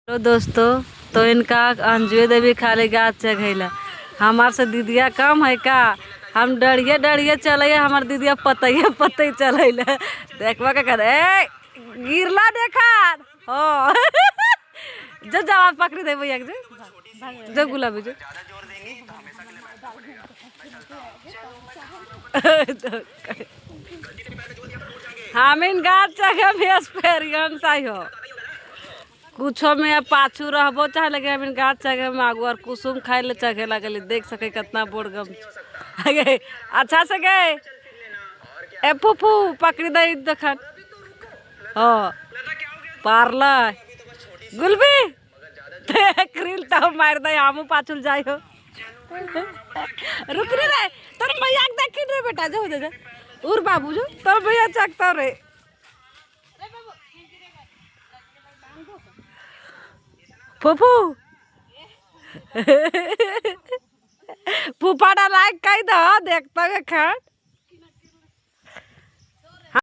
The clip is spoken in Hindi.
हेलो दोस्तों। तो इनका अंजुए देवी खाली गाछ चघैला हमार से दीदिया कम है का। हम डरिए डरिए चले हमार दीदिया पतइए पतई चले देखवा का कर ए गिरला देखा हो जो जवाब पकड़ी दे भैया जो गुलाबी जो हम इन गाछ चघे भी एक्सपीरियंस आई हो कुछो में अब पाछू रहबो चाहे लगे हम गाछ चढ़े में आगू और कुसुम खाए ले चढ़े लगल देख सके कितना बोड़गम अच्छा से गए ए फूफू पकड़ी दे देखन हो पारला गुलबी क्रिल तो मार दे हमू पाछुल जाई हो रुक रे तोर भैया देख रे बेटा जो दे उर बाबू जो तोर भैया चकता रे फूफू फूफा लाइक कही दो देखता है खान